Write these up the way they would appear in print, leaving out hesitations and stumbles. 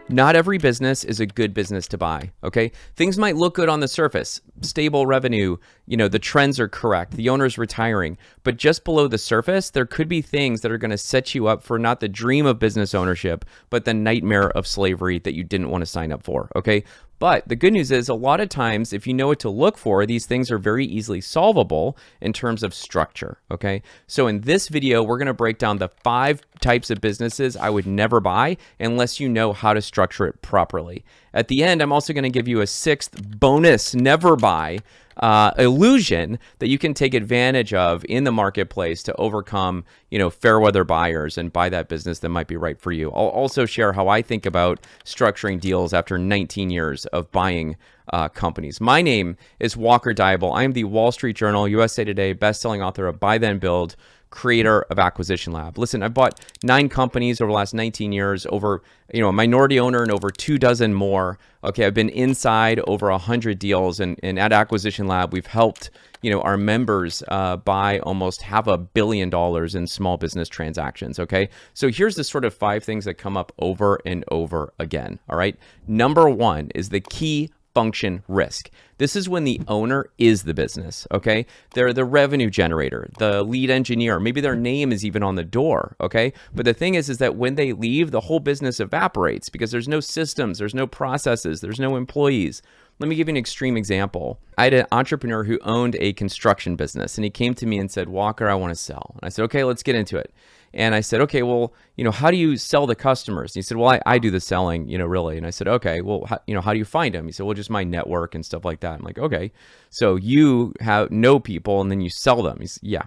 Not every business is a good business to buy, okay? Things might look good on the surface, stable revenue, the trends are correct, the owner's retiring, but just below the surface, there could be things that are going to set you up for not the dream of business ownership, but the nightmare of slavery that you didn't want to sign up for, okay? But the good news is a lot of times, if you know what to look for, these things are very easily solvable in terms of structure, okay? So in this video, we're going to break down the 5 types of businesses I would never buy unless you know how to structure it properly. At the end, I'm also going to give you a 6th bonus never buy illusion that you can take advantage of in the marketplace to overcome, fair weather buyers and buy that business that might be right for you. I'll also share how I think about structuring deals after 19 years of buying companies. My name is Walker Deibel. I am the Wall Street Journal, USA Today best-selling author of Buy Then Build, creator of Acquisition Lab. Listen, I bought 9 companies over the last 19 years, over, a minority owner and over 24 more. Okay, I've been inside over 100 deals, and at Acquisition Lab, we've helped, our members buy almost $500 million in small business transactions. Okay, so here's the sort of 5 things that come up over and over again. All right, number 1 is the key function risk. This is when the owner is the business, okay? They're the revenue generator, the lead engineer, maybe their name is even on the door, okay? But the thing is that when they leave, the whole business evaporates because there's no systems, there's no processes, there's no employees. Let me give you an extreme example. I had an entrepreneur who owned a construction business, and he came to me and said, Walker, I want to sell. And I said, okay, let's get into it. And I said, okay, well, how do you sell the customers? And he said, well, I do the selling, really. And I said, okay, well, how do you find them? He said, well, just my network and stuff like that. I'm like, okay, so you know people and then you sell them. He said, yeah.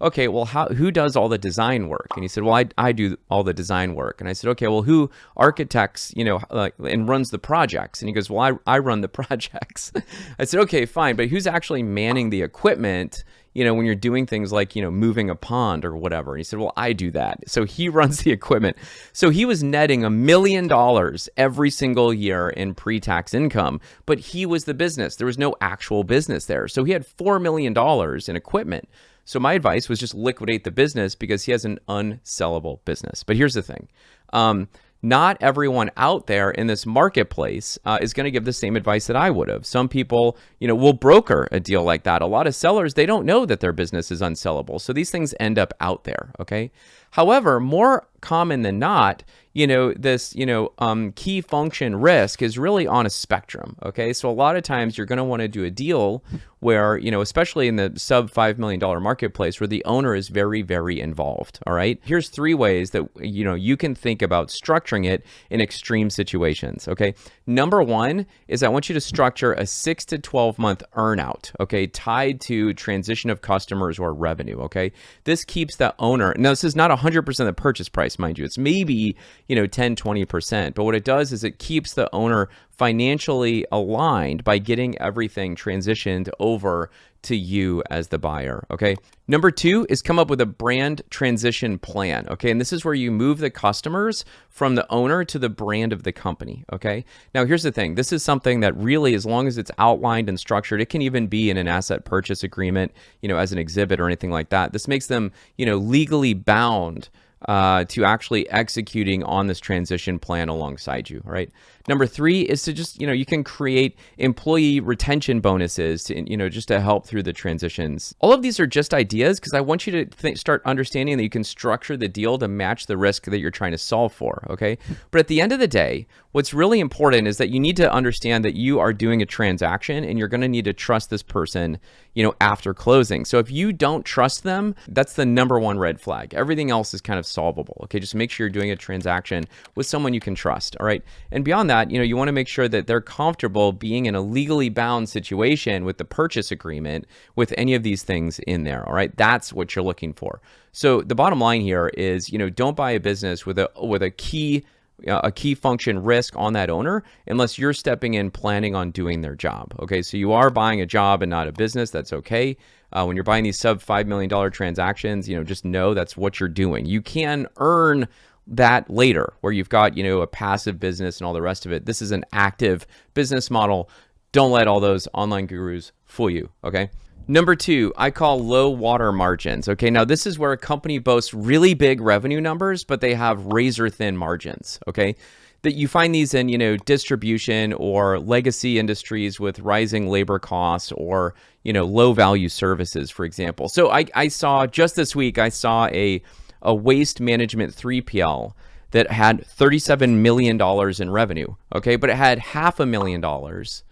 Okay, well, who does all the design work? And he said, well, I do all the design work. And I said, okay, well, who architects, and runs the projects? And he goes, well, I run the projects. I said, okay, fine, but who's actually manning the equipment, when you're doing things like, moving a pond or whatever? And he said, well, I do that. So he runs the equipment. So he was netting $1 million every single year in pre-tax income, but he was the business. There was no actual business there. So he had $4 million in equipment. So my advice was just liquidate the business because he has an unsellable business. But here's the thing. Not everyone out there in this marketplace is going to give the same advice that I would have. Some people, will broker a deal like that. A lot of sellers, they don't know that their business is unsellable. So these things end up out there, okay? However, more common than not, this, key function risk is really on a spectrum, okay? So a lot of times you're going to want to do a deal where, especially in the sub $5 million marketplace where the owner is very, very involved, all right? Here's 3 ways that, you can think about structuring it in extreme situations, okay? Number 1 is I want you to structure a 6 to 12 month earnout, okay, tied to transition of customers or revenue, okay? This keeps the owner, now this is not 100% of the purchase price, mind you. It's maybe, 10, 20%. But what it does is it keeps the owner financially aligned by getting everything transitioned over to you as the buyer, okay? Number 2 is come up with a brand transition plan, okay? And this is where you move the customers from the owner to the brand of the company, okay? Now, here's the thing. This is something that really, as long as it's outlined and structured, it can even be in an asset purchase agreement, as an exhibit or anything like that. This makes them, legally bound to actually executing on this transition plan alongside you, right? Number 3 is to just, you can create employee retention bonuses to, just to help through the transitions. All of these are just ideas because I want you to start understanding that you can structure the deal to match the risk that you're trying to solve for, okay? But at the end of the day, what's really important is that you need to understand that you are doing a transaction and you're going to need to trust this person, after closing. So if you don't trust them, that's the number 1 red flag. Everything else is kind of solvable, okay? Just make sure you're doing a transaction with someone you can trust, all right? And beyond that, you want to make sure that they're comfortable being in a legally bound situation with the purchase agreement with any of these things in there, all right? That's what you're looking for. So the bottom line here is, don't buy a business with a key function risk on that owner unless you're stepping in planning on doing their job, okay? So you are buying a job and not a business. That's okay. When you're buying these sub $5 million transactions, just know that's what you're doing. You can earn that later where you've got, a passive business and all the rest of it. This is an active business model. Don't let all those online gurus fool you, okay? Number 2, I call low water margins. Okay, now this is where a company boasts really big revenue numbers, but they have razor thin margins. Okay, that you find these in, distribution or legacy industries with rising labor costs or, low value services, for example. So I saw just this week, I saw a waste management 3PL that had $37 million in revenue, okay? But it had $500,000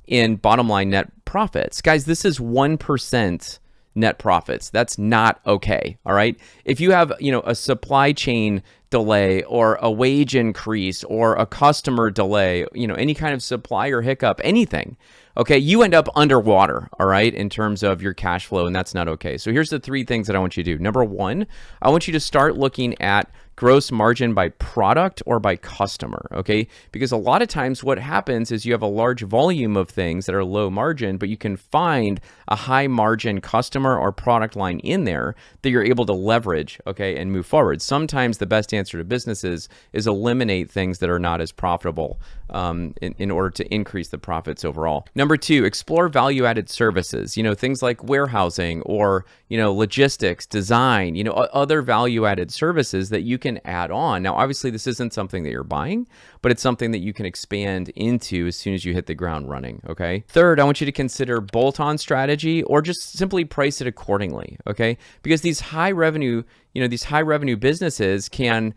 in bottom line net profits. Guys, this is 1% net profits. That's not okay, all right? If you have, a supply chain delay or a wage increase or a customer delay, any kind of supplier hiccup, anything, okay, you end up underwater, all right, in terms of your cash flow, and that's not okay. So here's the 3 things that I want you to do. Number 1, I want you to start looking at gross margin by product or by customer, okay? Because a lot of times what happens is you have a large volume of things that are low margin, but you can find a high margin customer or product line in there that you're able to leverage, okay, and move forward. Sometimes the best answer to businesses is eliminate things that are not as profitable in order to increase the profits overall. Number 2, explore value-added services, things like warehousing or, logistics, design, other value-added services that you can add on. Now, obviously, this isn't something that you're buying, but it's something that you can expand into as soon as you hit the ground running, okay? Third, I want you to consider bolt-on strategy or just simply price it accordingly, okay? Because these high revenue businesses can,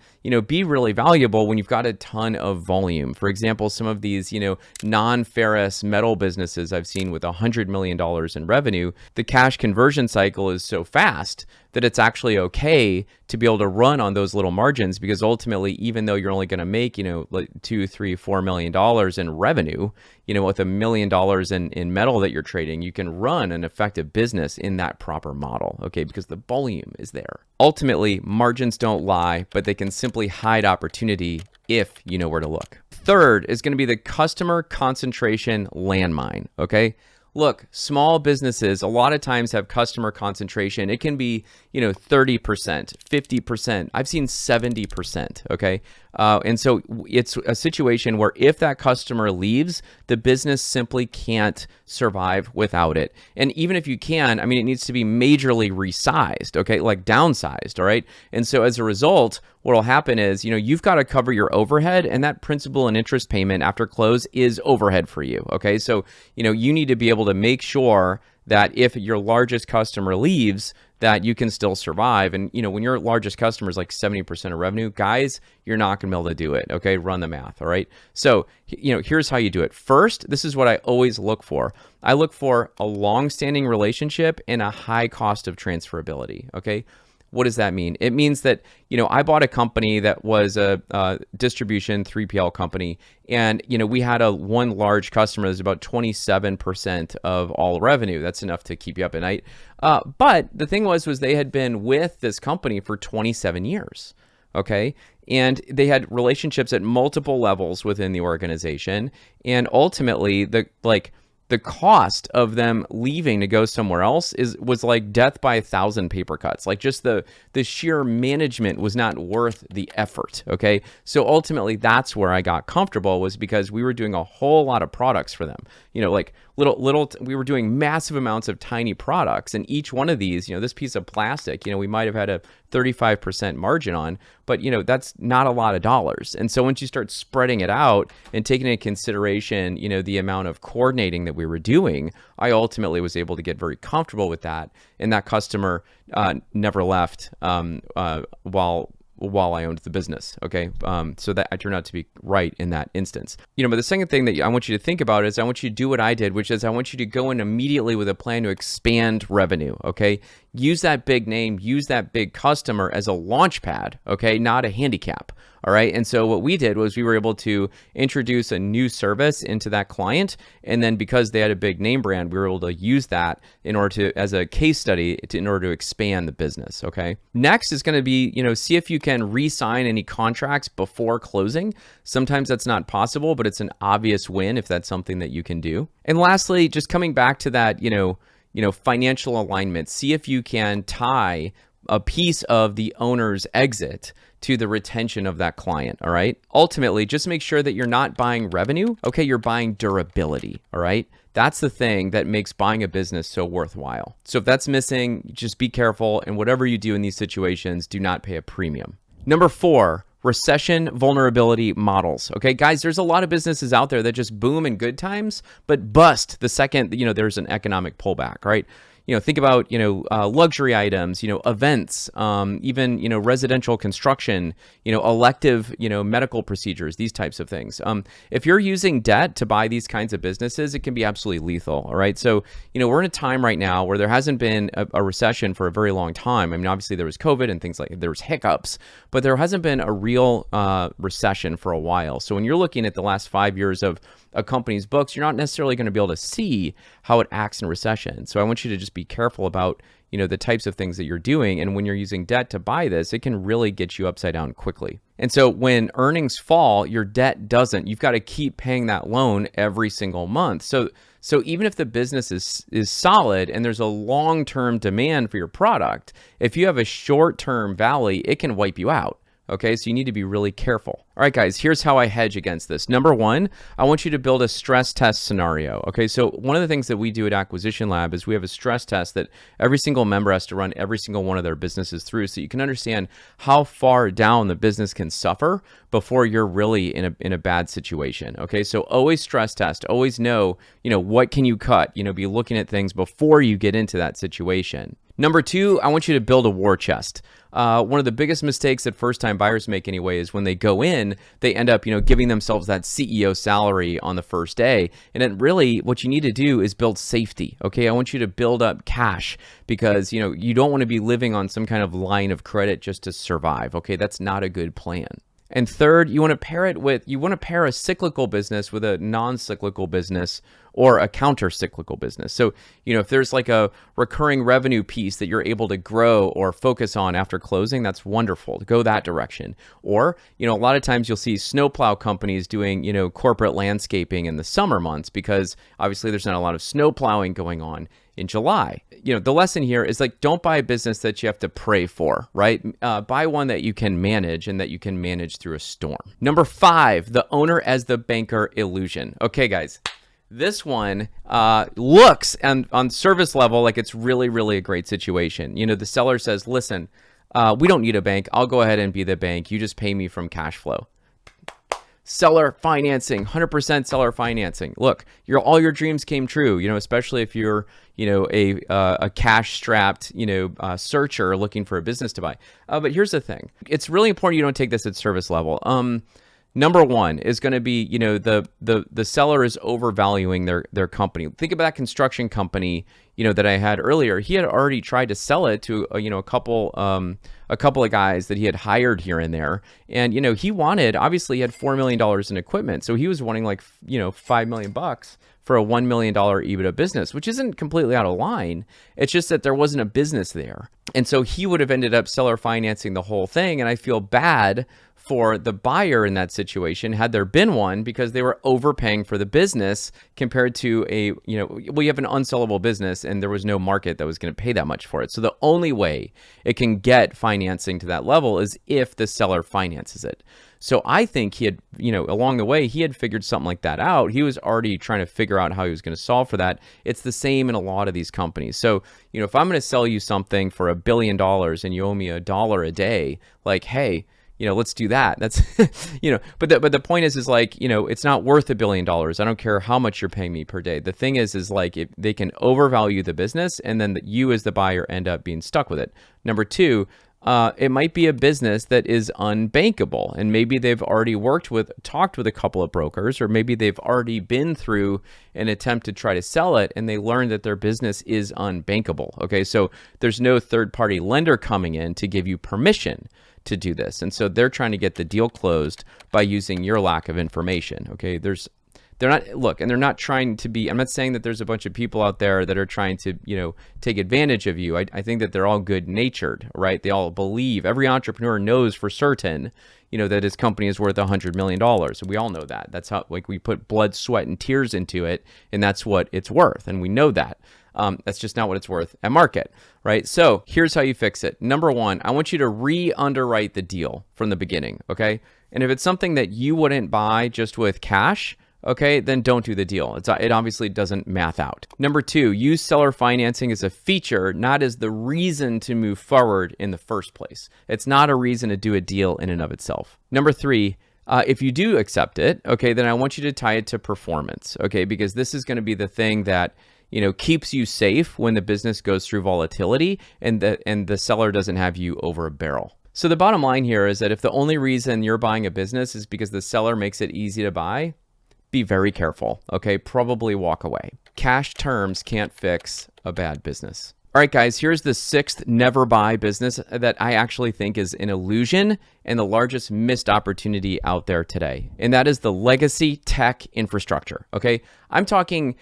be really valuable when you've got a ton of volume. For example, some of these, non-ferrous metal businesses I've seen with $100 million in revenue, the cash conversion cycle is so fast that it's actually okay to be able to run on those little margins, because ultimately, even though you're only going to make, like $2, $3, $4 million in revenue, with $1 million in metal that you're trading, you can run an effective business in that proper model, okay? Because the volume is there. Ultimately, margins don't lie, but they can simply hide opportunity if you know where to look. Third is going to be the customer concentration landmine, okay? Look, small businesses a lot of times have customer concentration. It can be, 30%, 50%. I've seen 70%, okay? And so it's a situation where if that customer leaves, the business simply can't survive without it. And even if you can, it needs to be majorly resized, okay? Like downsized, all right? And so as a result, what'll happen is, you've got to cover your overhead, and that principal and interest payment after close is overhead for you, okay? So, you need to be able to make sure that if your largest customer leaves, that you can still survive. And, when your largest customer is like 70% of revenue, guys, you're not going to be able to do it, okay? Run the math, all right? So, here's how you do it. First, this is what I always look for. I look for a long-standing relationship and a high cost of transferability, okay? What does that mean? It means that, I bought a company that was a distribution 3PL company, and, we had one large customer that's about 27% of all revenue. That's enough to keep you up at night. But the thing was they had been with this company for 27 years. Okay. And they had relationships at multiple levels within the organization. And ultimately, the cost of them leaving to go somewhere else was like death by 1,000 paper cuts. Like just the sheer management was not worth the effort, okay? So ultimately, that's where I got comfortable, was because we were doing a whole lot of products for them. Like we were doing massive amounts of tiny products, and each one of these, this piece of plastic, we might have had a 35% margin on, but that's not a lot of dollars. And so once you start spreading it out and taking into consideration, the amount of coordinating that we were doing, I ultimately was able to get very comfortable with that. And that customer never left while I owned the business, okay? So that I turned out to be right in that instance. But the second thing that I want you to think about is I want you to do what I did, which is I want you to go in immediately with a plan to expand revenue, okay? Use that big name, use that big customer as a launch pad, okay? Not a handicap, all right? And so what we did was we were able to introduce a new service into that client, and then because they had a big name brand, we were able to use that in order to, as a case study, in order to expand the business, okay? Next is going to be, see if you can re-sign any contracts before closing. Sometimes that's not possible, but it's an obvious win if that's something that you can do. And lastly, just coming back to that, financial alignment, see if you can tie a piece of the owner's exit to the retention of that client, all right? Ultimately, just make sure that you're not buying revenue, okay? You're buying durability, all right? That's the thing that makes buying a business so worthwhile. So if that's missing, just be careful, and whatever you do in these situations, do not pay a premium. Number 4, recession vulnerability models. Okay, guys, there's a lot of businesses out there that just boom in good times, but bust the second, there's an economic pullback, right? Think about, luxury items, events, even, residential construction, elective, medical procedures, these types of things. If you're using debt to buy these kinds of businesses, it can be absolutely lethal. All right. So, we're in a time right now where there hasn't been a recession for a very long time. I mean, obviously there was COVID and things there was hiccups, but there hasn't been a real recession for a while. So when you're looking at the last 5 years of a company's books, you're not necessarily going to be able to see how it acts in recession. So I want you to just be careful about, the types of things that you're doing. And when you're using debt to buy this, it can really get you upside down quickly. And so when earnings fall, your debt doesn't. You've got to keep paying that loan every single month. So even if the business is solid and there's a long-term demand for your product, if you have a short-term valley, it can wipe you out. Okay, so you need to be really careful. All right, guys, here's how I hedge against this. Number one, I want you to build a stress test scenario. Okay, so one of the things that we do at Acquisition Lab is we have a stress test that every single member has to run every single one of their businesses through, so you can understand how far down the business can suffer before you're really in a bad situation. Okay, so always stress test, always know, what can you cut, be looking at things before you get into that situation. Number two, I want you to build a war chest. One of the biggest mistakes that first-time buyers make anyway is when they go in, they end up, giving themselves that CEO salary on the first day. And then really what you need to do is build safety. Okay, I want you to build up cash because, you don't want to be living on some kind of line of credit just to survive. Okay, that's not a good plan. And third, you want to pair a cyclical business with a non-cyclical business or a counter-cyclical business. So, if there's like a recurring revenue piece that you're able to grow or focus on after closing, that's wonderful. Go that direction. Or, a lot of times you'll see snowplow companies doing, corporate landscaping in the summer months because obviously there's not a lot of snow plowing going on in July. The lesson here is don't buy a business that you have to pray for, right? Buy one that you can manage and that you can manage through a storm. Number 5, the owner as the banker illusion. Okay, guys, this one looks on service level like it's really, really a great situation. The seller says, listen, we don't need a bank. I'll go ahead and be the bank. You just pay me from cash flow. Seller financing, 100% seller financing. Look, all your dreams came true, especially if you're, a cash-strapped, searcher looking for a business to buy. But here's the thing. It's really important you don't take this at service level. Number one is going to be, the seller is overvaluing their company. Think about that construction company, that I had earlier. He had already tried to sell it to, a couple of guys that he had hired here and there. And, obviously he had $4 million in equipment. So he was wanting $5 million for a $1 million EBITDA business, which isn't completely out of line. It's just that there wasn't a business there. And so he would have ended up seller financing the whole thing. And I feel bad for the buyer in that situation, had there been one, because they were overpaying for the business compared to you have an unsellable business and there was no market that was going to pay that much for it. So the only way it can get financing to that level is if the seller finances it. So I think he had, along the way, he had figured something like that out. He was already trying to figure out how he was going to solve for that. It's the same in a lot of these companies. So, if I'm going to sell you something for $1 billion and you owe me $1 a day, hey, let's do that. That's, but the point is it's not worth $1 billion. I don't care how much you're paying me per day. The thing is if they can overvalue the business and then you as the buyer end up being stuck with it. Number two, it might be a business that is unbankable, and maybe they've already talked with a couple of brokers, or maybe they've already been through an attempt to try to sell it and they learned that their business is unbankable. Okay, so there's no third-party lender coming in to give you permission to do this. And so they're trying to get the deal closed by using your lack of information. Okay, they're not trying to be, I'm not saying that there's a bunch of people out there that are trying to, take advantage of you. I think that they're all good natured, right? They all believe, every entrepreneur knows for certain, that his company is worth $100 million. So we all know that. That's how, we put blood, sweat, and tears into it, and that's what it's worth. And we know that. That's just not what it's worth at market, right? So here's how you fix it. Number one, I want you to re-underwrite the deal from the beginning, okay? And if it's something that you wouldn't buy just with cash, okay, then don't do the deal. It obviously doesn't math out. Number 2, use seller financing as a feature, not as the reason to move forward in the first place. It's not a reason to do a deal in and of itself. Number 3, if you do accept it, okay, then I want you to tie it to performance, okay, because this is going to be the thing that keeps you safe when the business goes through volatility and the seller doesn't have you over a barrel. So the bottom line here is that if the only reason you're buying a business is because the seller makes it easy to buy, be very careful, okay? Probably walk away. Cash terms can't fix a bad business. All right, guys, here's the 6th never buy business that I actually think is an illusion and the largest missed opportunity out there today. And that is the legacy tech infrastructure, okay? I'm talking,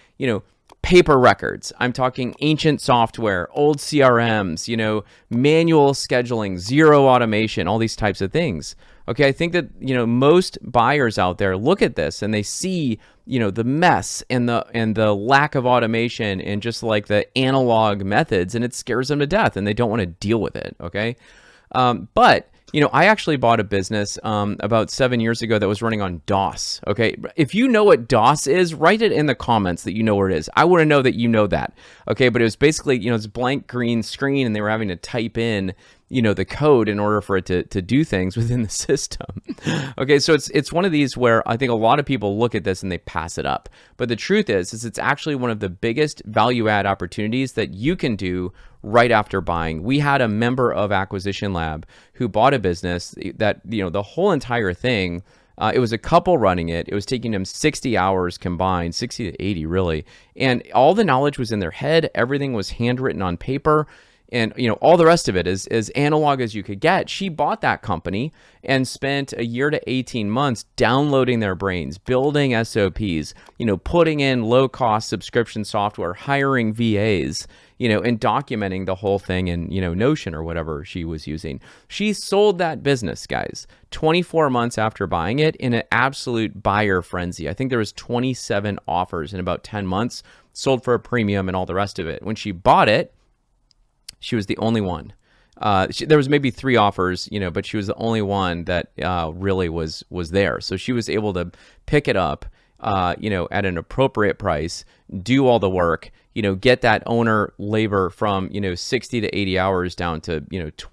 paper records. I'm talking ancient software, old CRMs, manual scheduling, zero automation, all these types of things. Okay, I think that, most buyers out there look at this and they see, the mess and the lack of automation and just like the analog methods, and it scares them to death and they don't want to deal with it, okay? But I actually bought a business about 7 years ago that was running on DOS, okay? If you know what DOS is, write it in the comments that you know where it is. I want to know that you know that, okay? But it was basically, it's a blank green screen and they were having to type in, the code in order for it to do things within the system. Okay, so it's one of these where I think a lot of people look at this and they pass it up. But the truth is it's actually one of the biggest value add opportunities that you can do right after buying. We had a member of Acquisition Lab who bought a business that, the whole entire thing, it was a couple running it. It was taking them 60 hours combined, 60 to 80 really. And all the knowledge was in their head. Everything was handwritten on paper. And, all the rest of it is as analog as you could get. She bought that company and spent a year to 18 months downloading their brains, building SOPs, putting in low-cost subscription software, hiring VAs, and documenting the whole thing in, Notion or whatever she was using. She sold that business, guys, 24 months after buying it in an absolute buyer frenzy. I think there was 27 offers in about 10 months, sold for a premium and all the rest of it. When she bought it, she was the only one. There was maybe 3 offers, but she was the only one that really was there. So she was able to pick it up, at an appropriate price, do all the work, get that owner labor from, 60 to 80 hours down to,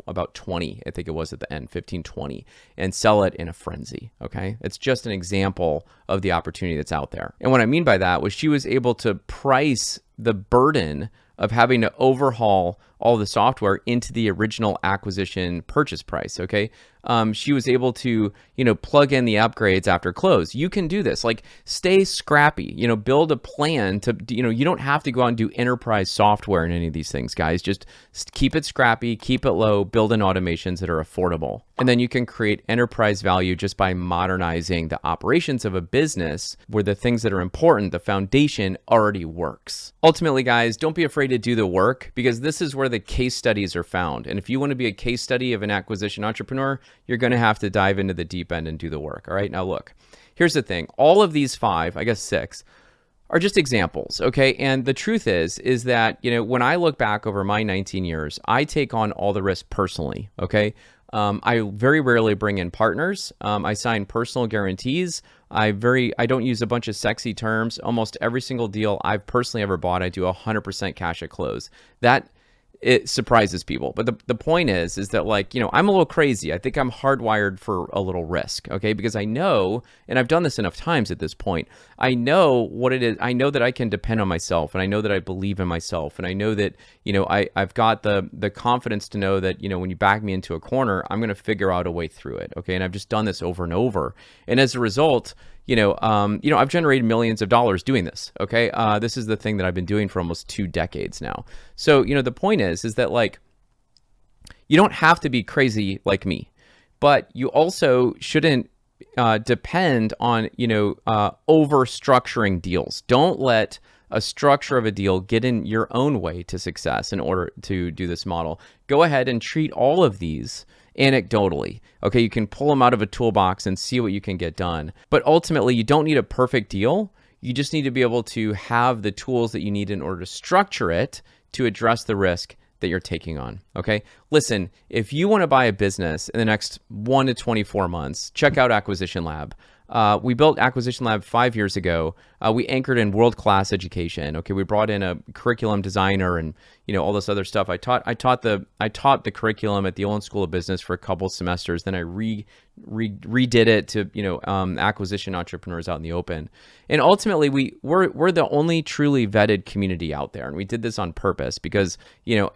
about 20, I think it was at the end, 15, 20, and sell it in a frenzy, okay? It's just an example of the opportunity that's out there. And what I mean by that was she was able to price the burden of having to overhaul all the software into the original acquisition purchase price, okay? She was able to, plug in the upgrades after close. You can do this. Like, stay scrappy, build a plan to, you don't have to go out and do enterprise software in any of these things, guys. Just keep it scrappy, keep it low, build in automations that are affordable. And then you can create enterprise value just by modernizing the operations of a business where the things that are important, the foundation already works. Ultimately, guys, don't be afraid to do the work, because this is where the case studies are found. And if you want to be a case study of an acquisition entrepreneur, you're going to have to dive into the deep end and do the work. All right. Now, look, here's the thing. All of these 5, I guess 6, are just examples. Okay. And the truth is that, when I look back over my 19 years, I take on all the risk personally. Okay. I very rarely bring in partners. I sign personal guarantees. I don't use a bunch of sexy terms. Almost every single deal I've personally ever bought, I do 100% cash at close. It surprises people. But the point is that, like, I'm a little crazy. I think I'm hardwired for a little risk, okay? Because I know, and I've done this enough times at this point, I know what it is. I know that I can depend on myself, and I know that I believe in myself, and I know that, I've got the confidence to know that, when you back me into a corner, I'm going to figure out a way through it, okay? And I've just done this over and over. And as a result, I've generated millions of dollars doing this. Okay. This is the thing that I've been doing for almost 2 decades now. So, the point is that, like, you don't have to be crazy like me, but you also shouldn't depend on, over structuring deals. Don't let a structure of a deal get in your own way to success in order to do this model. Go ahead and treat all of these anecdotally. Okay, you can pull them out of a toolbox and see what you can get done. But ultimately, you don't need a perfect deal. You just need to be able to have the tools that you need in order to structure it to address the risk that you're taking on. Okay, listen, if you want to buy a business in the next 1 to 24 months, check out Acquisition Lab. We built Acquisition Lab 5 years ago. We anchored in world-class education. Okay, we brought in a curriculum designer and all this other stuff. I taught the curriculum at the Olin School of Business for a couple semesters. Then I redid it to acquisition entrepreneurs out in the open. And ultimately, we're the only truly vetted community out there, and we did this on purpose because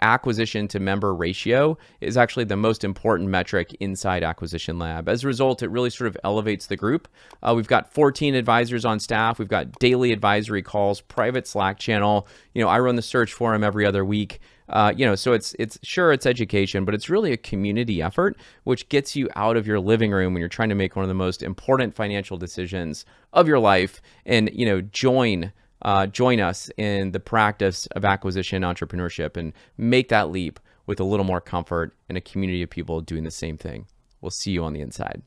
acquisition to member ratio is actually the most important metric inside Acquisition Lab. As a result, it really sort of elevates the group. We've got 14 advisors on staff. We've got daily advisory calls, private Slack channel. I run the search forum every other week. So it's education, but it's really a community effort, which gets you out of your living room when you're trying to make one of the most important financial decisions of your life, and join us in the practice of acquisition entrepreneurship and make that leap with a little more comfort and a community of people doing the same thing. We'll see you on the inside.